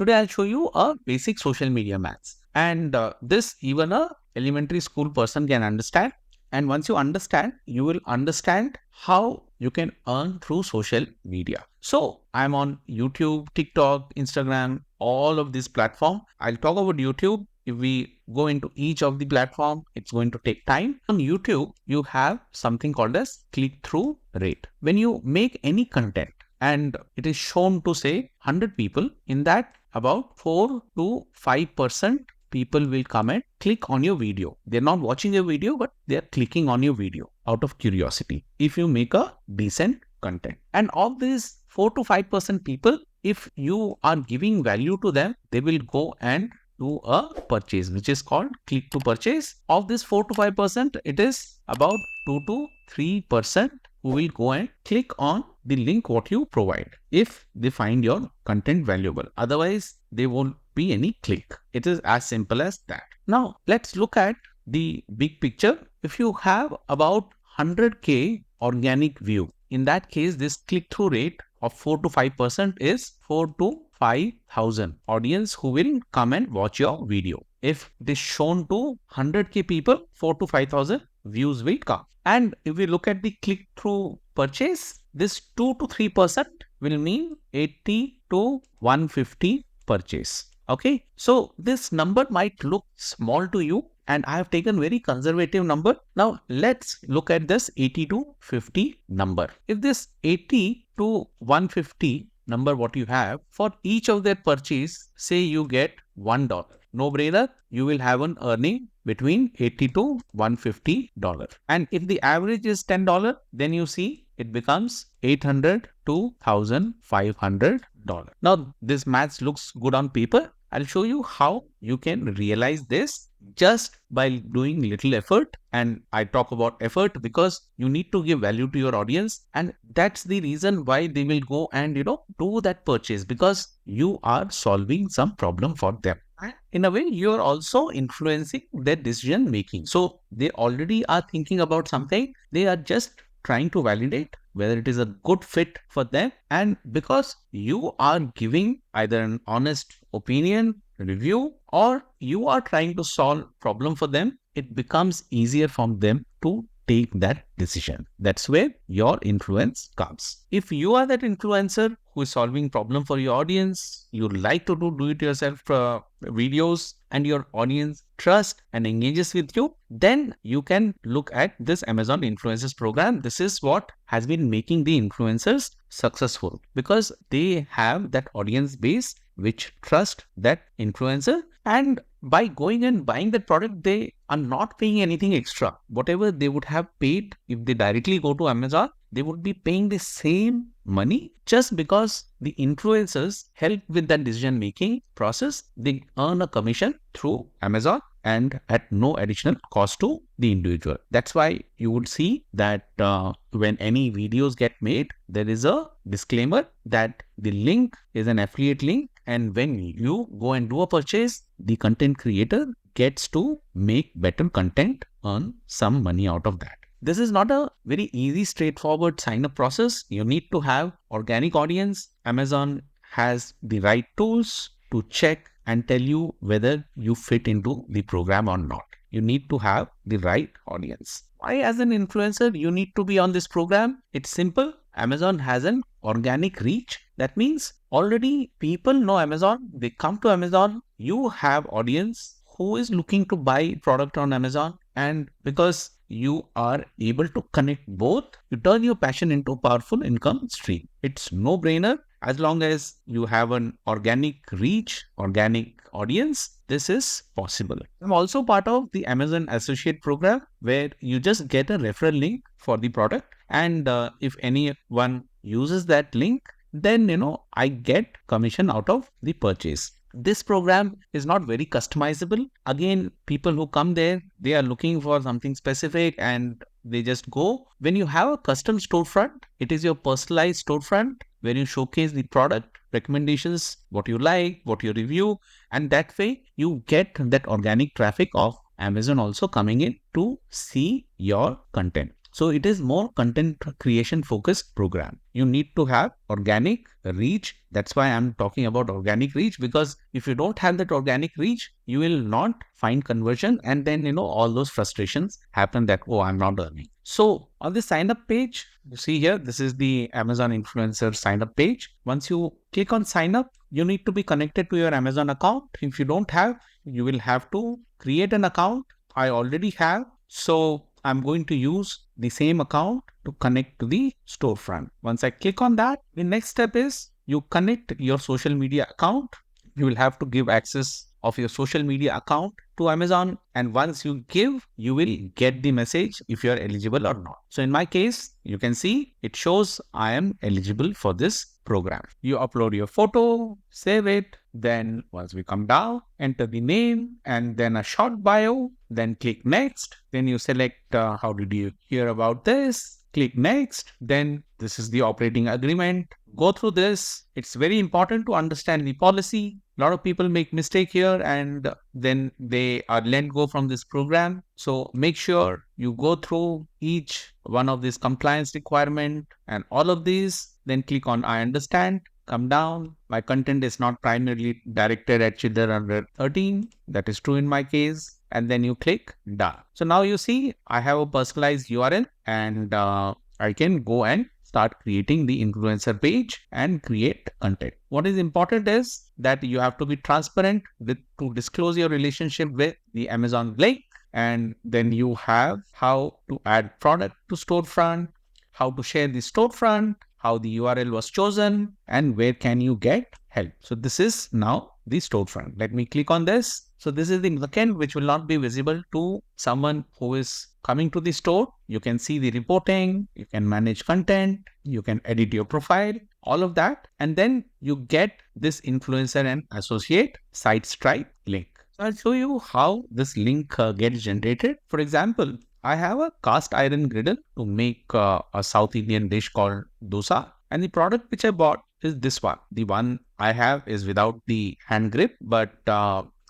Today I'll show you a basic social media maths. And this even a elementary school person can understand. And once you understand, you will understand how you can earn through social media. So I'm on YouTube, TikTok, Instagram, all of these platforms. I'll talk about YouTube. If we go into each of the platform, it's going to take time. On YouTube, you have something called as click-through rate. When you make any content and it is shown to say 100 people, in that about 4 to 5% people will come and click on your video. They're not watching your video, but they're clicking on your video out of curiosity if you make a decent content. And of these 4 to 5% people, if you are giving value to them, they will go and do a purchase, which is called click to purchase. Of this 4 to 5%, it is about 2 to 3% who will go and click on the link what you provide if they find your content valuable. Otherwise, there won't be any click. It is as simple as that. Now, let's look at the big picture. If you have about 100K organic view, in that case, this click-through rate of 4 to 5% is 4 to 5,000 audience who will come and watch your video. If it is shown to 100K people, 4 to 5,000 views will come. And if we look at the click-through purchase, this 2 to 3% will mean 80 to 150 purchase. Okay, so this number might look small to you, and I have taken very conservative number. Now let's look at this 80 to 50 number. If this 80 to 150 number what you have, for each of their purchase, say you get $1. No brainer, you will have an earning between $80 to $150. And if the average is $10, then you see it becomes $800 to $1,500. Now this maths looks good on paper. I'll show you how you can realize this just by doing little effort. And I talk about effort because you need to give value to your audience, and that's the reason why they will go and do that purchase, because you are solving some problem for them. And in a way, you're also influencing their decision making. So they already are thinking about something. They are just trying to validate whether it is a good fit for them. And because you are giving either an honest opinion, review, or you are trying to solve problem for them, it becomes easier for them to take that decision. That's where your influence comes. If you are that influencer who is solving problem for your audience, you like to do it yourself videos, and your audience trust and engages with you, then you can look at this Amazon Influencers program. This is what has been making the influencers successful, because they have that audience base which trust that influencer, and by going and buying that product, they are not paying anything extra. Whatever they would have paid if they directly go to Amazon, they would be paying the same money just because the influencers help with that decision making process. They earn a commission through Amazon and at no additional cost to the individual. That's why you would see that when any videos get made, there is a disclaimer that the link is an affiliate link, and when you go and do a purchase, the content creator gets to make better content, earn some money out of that. This is not a very easy, straightforward sign up process. You need to have organic audience. Amazon has the right tools to check and tell you whether you fit into the program or not. You need to have the right audience. Why, as an influencer, you need to be on this program? It's simple. Amazon has an organic reach. That means already people know Amazon. They come to Amazon. You have audience who is looking to buy product on Amazon. And because you are able to connect both, you turn your passion into a powerful income stream. It's no brainer. As long as you have an organic reach, organic audience, this is possible. I'm also part of the Amazon Associate program, where you just get a referral link for the product. And if anyone uses that link, then, I get commission out of the purchase. This program is not very customizable. Again, people who come there, they are looking for something specific and they just go. When you have a custom storefront, it is your personalized storefront where you showcase the product recommendations, what you like, what you review, and that way you get that organic traffic of Amazon also coming in to see your content. So it is more content creation focused program. You need to have organic reach. That's why I'm talking about organic reach, because if you don't have that organic reach, you will not find conversion. And then, all those frustrations happen that, oh, I'm not earning. So on the sign up page, you see here, this is the Amazon influencer sign up page. Once you click on sign up, you need to be connected to your Amazon account. If you don't have, you will have to create an account. I already have. So I'm going to use the same account to connect to the storefront. Once I click on that, the next step is you connect your social media account. You will have to give access of your social media account to Amazon. And once you give, you will get the message if you are eligible or not. So in my case, you can see it shows I am eligible for this program. You upload your photo, save it. Then once we come down, enter the name and then a short bio, then click next. Then you select how did you hear about this? Click next. Then this is the operating agreement. Go through this. It's very important to understand the policy. A lot of people make mistake here and then they are let go from this program. So make sure you go through each one of these compliance requirement and all of these. Then click on I understand. Come down. My content is not primarily directed at children under 13. That is true in my case. And then you click done. So now you see I have a personalized URL and I can go and start creating the influencer page and create content. What is important is that you have to be transparent to disclose your relationship with the Amazon link. And then you have how to add product to storefront, how to share the storefront, how the URL was chosen, and where can you get help. So this is now the storefront. Let me click on this. So this is the backend, which will not be visible to someone who is coming to the store. You can see the reporting, you can manage content, you can edit your profile, all of that. And then you get this influencer and associate site Stripe link. So I'll show you how this link gets generated. For example, I have a cast iron griddle to make a South Indian dish called dosa. And the product which I bought is this one. The one I have is without the hand grip, but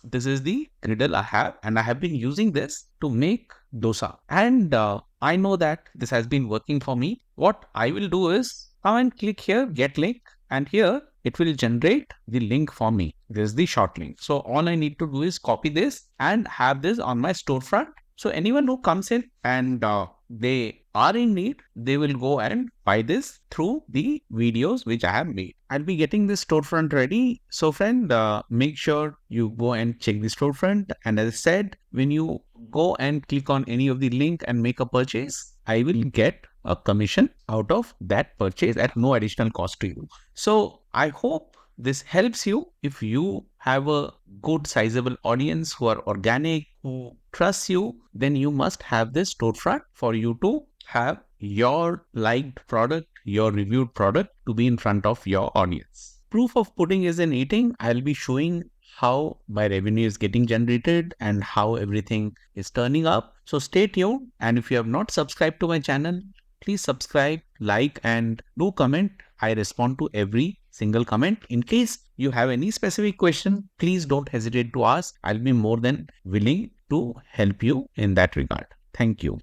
this is the griddle I have, and I have been using this to make dosa. And I know that this has been working for me. What I will do is come and click here, get link, and here it will generate the link for me. This is the short link. So all I need to do is copy this and have this on my storefront. So anyone who comes in and they are in need, they will go and buy this through the videos which I have made. I'll be getting this storefront ready. So friend, make sure you go and check the storefront. And as I said, when you go and click on any of the link and make a purchase, I will get a commission out of that purchase at no additional cost to you. So I hope this helps you. If you have a good sizable audience who are organic, who trust you, then you must have this storefront for you to have your liked product, your reviewed product to be in front of your audience. Proof of pudding is in eating. I'll be showing how my revenue is getting generated and how everything is turning up. So stay tuned. And if you have not subscribed to my channel, please subscribe, like, and do comment. I respond to every single comment. In case you have any specific question, please don't hesitate to ask. I'll be more than willing to help you in that regard. Thank you.